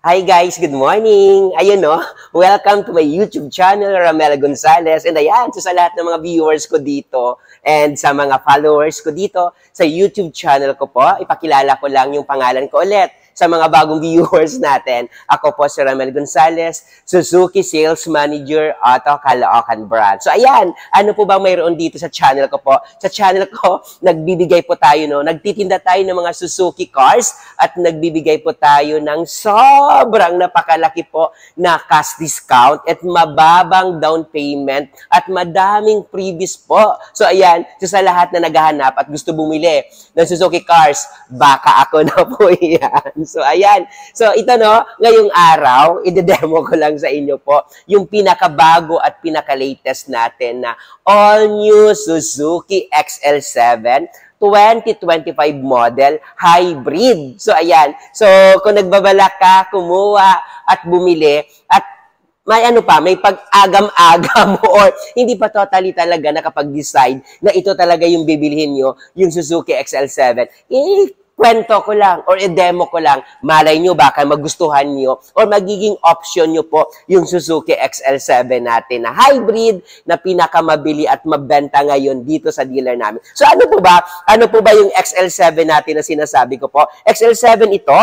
Hi guys, good morning! Ayun no, welcome to my YouTube channel, Ramel Gonzalez. And ayan, sa lahat ng mga viewers ko dito and sa mga followers ko dito sa YouTube channel ko po, ipakilala ko lang yung pangalan ko ulit. Sa mga bagong viewers natin, ako po si Ramel Gonzalez, Suzuki Sales Manager, Auto Caloocan Brand. So ayan, ano po ba mayroon dito sa channel ko po? Sa channel ko, nagbibigay po tayo, nagtitinda tayo ng mga Suzuki cars at nagbibigay po tayo ng sobrang napakalaki po na cash discount at mababang down payment at madaming freebies po. So ayan, sa lahat na naghahanap at gusto bumili ng Suzuki cars, baka ako na po yan. So, ayan. So, ito ngayong araw, ide-demo ko lang sa inyo po yung pinakabago at pinaka-latest natin na all-new Suzuki XL7 2025 model hybrid. So, ayan. So, kung nagbabalak ka, kumuha at bumili at may may pag-agam-agam or hindi pa totally talaga nakapag-decide na ito talaga yung bibilhin nyo, yung Suzuki XL7. Kwento ko lang or i-demo ko lang, malay nyo baka magustuhan nyo or magiging option nyo po yung Suzuki XL7 natin na hybrid na pinakamabili at mabenta ngayon dito sa dealer namin. So ano po ba? Ano po ba yung XL7 natin na sinasabi ko po? XL7 ito.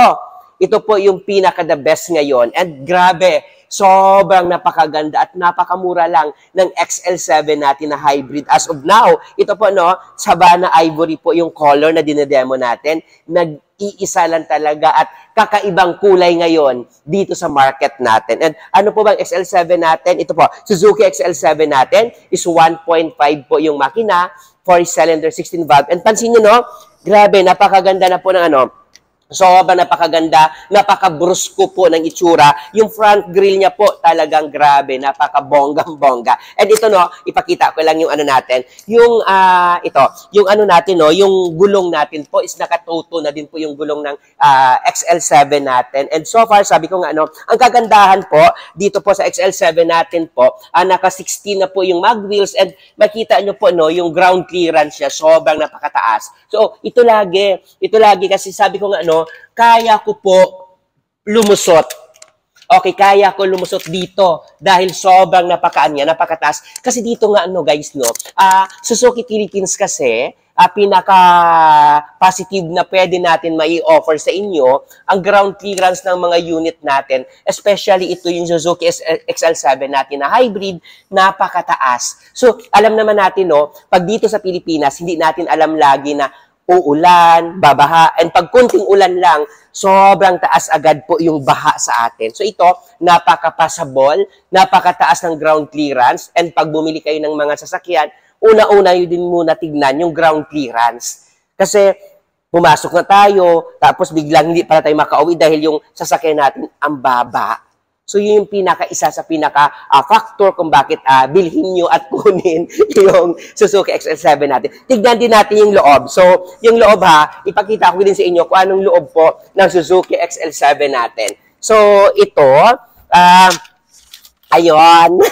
Ito po yung pinaka-the best ngayon. And grabe, sobrang napakaganda at napakamura lang ng XL7 natin na hybrid. As of now, ito po Savannah Ivory po yung color na dinedemo natin. Nag-iisa lang talaga at kakaibang kulay ngayon dito sa market natin. And ano po bang XL7 natin? Ito po, Suzuki XL7 natin is 1.5 po yung makina, 4-cylinder, 16 valve. And pansin nyo grabe, napakaganda na po ng sobrang napakaganda, napaka-brusko po ng itsura. Yung front grille niya po talagang grabe, napaka-bonggang-bongga. And ito ipakita ko lang yung natin. Yung yung natin yung gulong natin po is nakatoto na din po yung gulong ng XL7 natin. And so far, sabi ko nga ang kagandahan po dito po sa XL7 natin po, naka-16 na po yung mag wheels and makita nyo po yung ground clearance niya, sobrang napakataas. So, ito lagi kasi sabi ko nga kaya ko po lumusot. Okay, kaya ko lumusot dito dahil sobrang napakataas. Kasi dito nga guys, Suzuki Philippines kasi, pinaka-positive na pwede natin mai-offer sa inyo ang ground clearance ng mga unit natin, especially ito yung Suzuki XL7 natin na hybrid, napakataas. So, alam naman natin, pag dito sa Pilipinas, hindi natin alam lagi na uulan, babaha, and pag kunting ulan lang, sobrang taas agad po yung baha sa atin. So ito, napaka-passable, napakataas ng ground clearance, and pag bumili kayo ng mga sasakyan, una-una yun din muna tignan yung ground clearance. Kasi pumasok na tayo, tapos biglang hindi pala tayo makauwi dahil yung sasakyan natin ang baba. So, yun yung isa sa pinaka-factor kung bakit bilhin nyo at kunin yung Suzuki XL7 natin. Tignan din natin yung loob. So, yung loob ipakita ko din sa inyo kung anong loob po ng Suzuki XL7 natin. So, ito, ayun.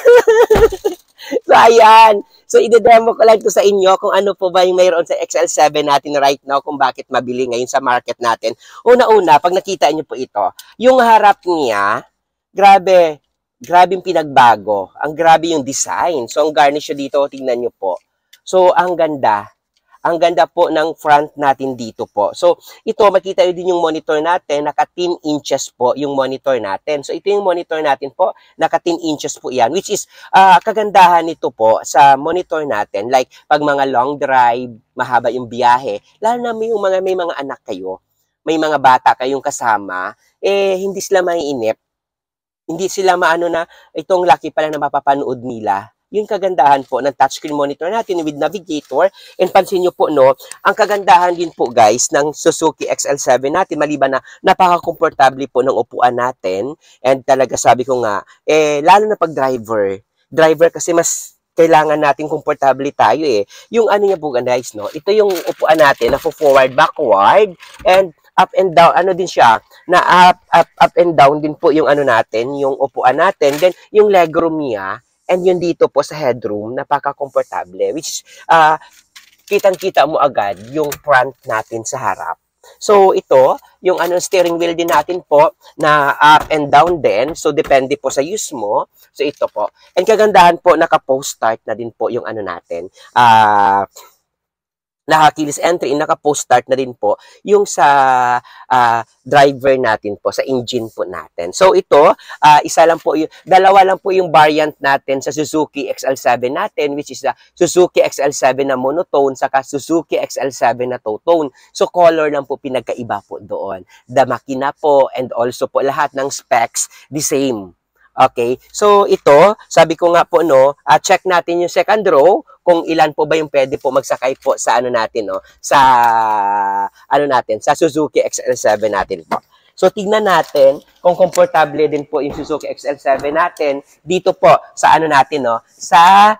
So, ayan. So, i-demo ko lang ito sa inyo kung ano po ba yung mayroon sa XL7 natin right now, kung bakit mabili ngayon sa market natin. Una-una, pag nakita nyo po ito, yung harap niya, grabe yung pinagbago. Ang grabe yung design. So, ang garnish dito, tingnan nyo po. So, ang ganda. Ang ganda po ng front natin dito po. So, ito, makita nyo din yung monitor natin. Naka 10 inches po yung monitor natin. So, ito yung monitor natin po. Naka 10 inches po yan. Which is, kagandahan nito po sa monitor natin. Like, pag mga long drive, mahaba yung biyahe. Lalo na may mga anak kayo. May mga bata kayong kasama. Hindi sila maiinip. Hindi sila na itong laki pala na mapapanood nila. Yung kagandahan po ng touchscreen monitor natin with navigator. And pansin nyo po, ang kagandahan din po guys ng Suzuki XL7 natin, maliban na napaka-komportable po ng upuan natin. And talaga sabi ko nga, lalo na pag driver kasi mas kailangan natin komportable tayo Yung niya po guys, ito yung upuan natin, na forward, backward, and up and down, din siya, na up and down din po yung natin, yung upuan natin, then yung legroom niya, and yun dito po sa headroom, napaka-komportable, which is, kitang-kita mo agad yung front natin sa harap. So, ito, yung steering wheel din natin po na up and down din. So, depende po sa use mo. So, ito po. And kagandahan po, naka-post start na din po yung natin. Naka-keyless entry, naka-post start na din po yung sa driver natin po, sa engine po natin. So ito, dalawa lang po yung variant natin sa Suzuki XL7 natin, which is the Suzuki XL7 na monotone, saka Suzuki XL7 na two-tone. So color lang po pinagkaiba po doon. The makina po and also po lahat ng specs the same. Okay, so ito, sabi ko nga po check natin yung second row kung ilan po ba yung pwede po magsakay po sa natin sa Suzuki XL7 natin po. So tignan natin kung komportable din po yung Suzuki XL7 natin dito po sa sa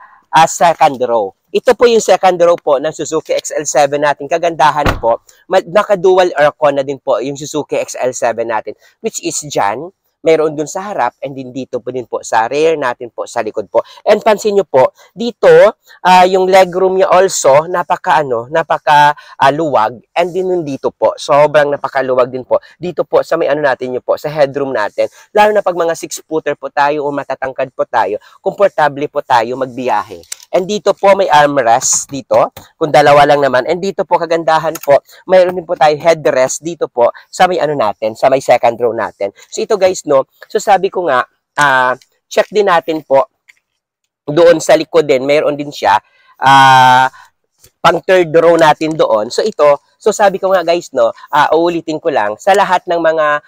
second row. Ito po yung second row po ng Suzuki XL7 natin. Kagandahan po, naka-dual aircon na din po yung Suzuki XL7 natin, which is dyan. Meron dun sa harap and din dito po din po sa rear natin po sa likod po. And pansin nyo po, dito yung legroom niya also luwag and din dito po. Sobrang napakaluwag din po. Dito po sa may natin nyo po, sa headroom natin. Lalo na pag mga 6-footer po tayo o matatangkad po tayo, komportable po tayo magbiyahe. And dito po may armrest dito, kung dalawa lang naman. And dito po kagandahan po, mayroon din po tayo headrest dito po sa may natin, sa may second row natin. So ito guys, so sabi ko nga, check din natin po, doon sa likod din, mayroon din siya, pang third row natin doon. So ito, so sabi ko nga guys, uulitin ko lang, sa lahat ng mga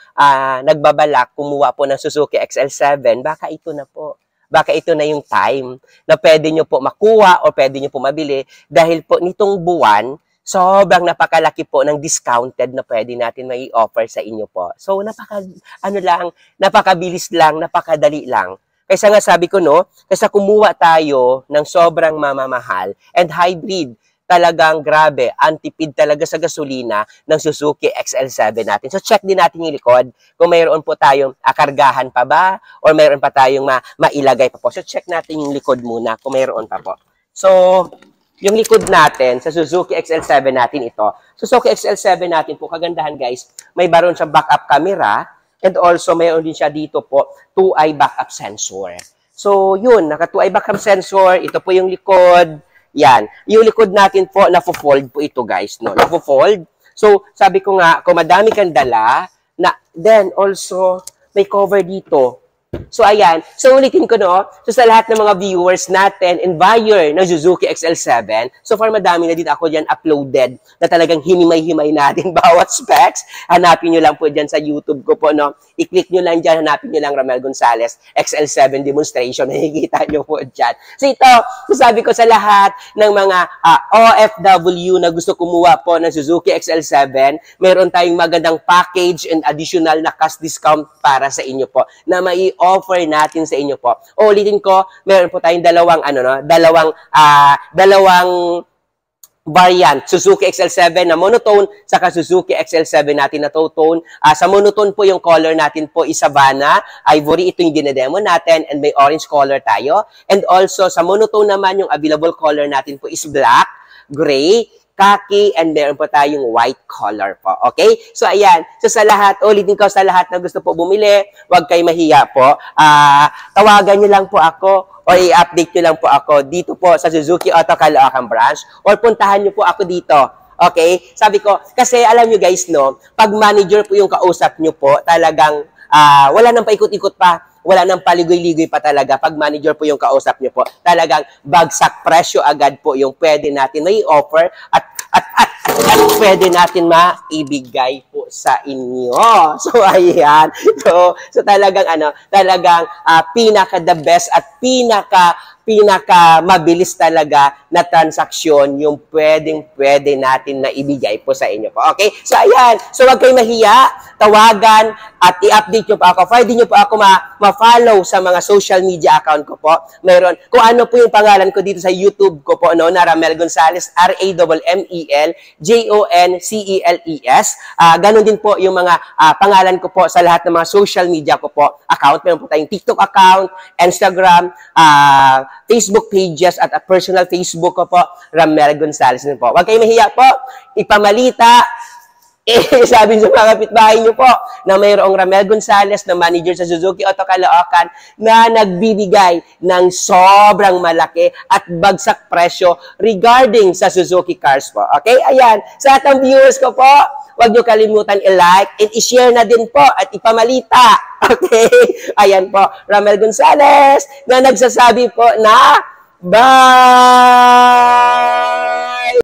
nagbabalak, kumuha po ng Suzuki XL7, baka ito na po. Baka ito na yung time na pwede nyo po makuha o pwede nyo po mabili dahil po nitong buwan, sobrang napakalaki po ng discounted na pwede natin may offer sa inyo po. So, napakabilis lang, napakadali lang. Kaysa nga sabi ko, kaysa kumuha tayo ng sobrang mamamahal and hybrid, talagang grabe, antipid talaga sa gasolina ng Suzuki XL7 natin. So, check din natin yung likod kung mayroon po tayong akargahan pa ba or mayroon pa tayong mailagay pa po. So, check natin yung likod muna kung mayroon pa po. So, yung likod natin sa Suzuki XL7 natin ito. Suzuki XL7 natin po, kagandahan guys, may baron siyang backup camera and also mayroon din siya dito po 2-eye backup sensor. So, yun, naka 2-eye backup sensor, ito po yung likod. Yan. Yung likod natin po, nafo-fold po ito guys, nafo-fold. So, sabi ko nga, kung madami kang dala, then also, may cover dito. So, ayan. So, ulitin ko, So, sa lahat ng mga viewers natin and buyer ng Suzuki XL7, so far madami na dito ako dyan uploaded na talagang hinimay-himay natin bawat specs. Hanapin nyo lang po dyan sa YouTube ko po, I-click nyo lang dyan, hanapin nyo lang Ramel Gonzales XL7 demonstration. Nakikita nyo po dyan. So, ito, sabi ko sa lahat ng mga OFW na gusto kumuha po ng Suzuki XL7, meron tayong magandang package and additional na cash discount para sa inyo po na mai-offer natin sa inyo po. Ulitin ko, meron po tayong dalawang variant, Suzuki XL7 na monotone, saka Suzuki XL7 natin na two-tone. Sa monotone po yung color natin po is Savannah, Ivory, ito yung dinedemo natin, and may orange color tayo. And also, sa monotone naman, yung available color natin po is black, gray, khaki, and meron po tayong white color po. Okay? So, ayan. So, sa lahat, ulitin ko sa lahat na gusto po bumili, huwag kayo mahiya po. Tawagan nyo lang po ako o i-update nyo lang po ako dito po sa Suzuki Auto Caloocan branch or puntahan nyo po ako dito. Okay? Sabi ko, kasi alam nyo guys, pag manager po yung kausap nyo po, talagang wala nang paikot-ikot pa. Wala nang paligoy-ligoy pa talaga. Pag manager po yung kausap niyo po, talagang bagsak presyo agad po yung pwede natin may offer at pwede natin maibigay po sa inyo. So, ayan. So talagang, pinaka the best at pinaka mabilis talaga na transaksyon yung pwede natin na ibigay po sa inyo po. Okay? So, ayan. So, wag kayo mahiya. Tawagan at i-update nyo po ako. Pwede nyo po ako ma-follow sa mga social media account ko po. Meron, kung ano po yung pangalan ko dito sa YouTube ko po, na Ramel Gonzales, RAMMELGONCELES. Ganon din po yung mga pangalan ko po sa lahat ng mga social media ko po account. Meron po tayong TikTok account, Instagram, Facebook pages at a personal Facebook ko po, Ramel Gonzales din po. Huwag kayo mahiya po, ipamalita, sabi sa mga kapitbahay niyo po na mayroong Ramel Gonzales na manager sa Suzuki Auto Caloocan na nagbibigay ng sobrang malaki at bagsak presyo regarding sa Suzuki cars po. Okay? Ayan. Sa atang viewers ko po, huwag niyo kalimutan i-like and i-share na din po at ipamalita. Okay? Ayan po. Ramel Gonzales na nagsasabi po na bye!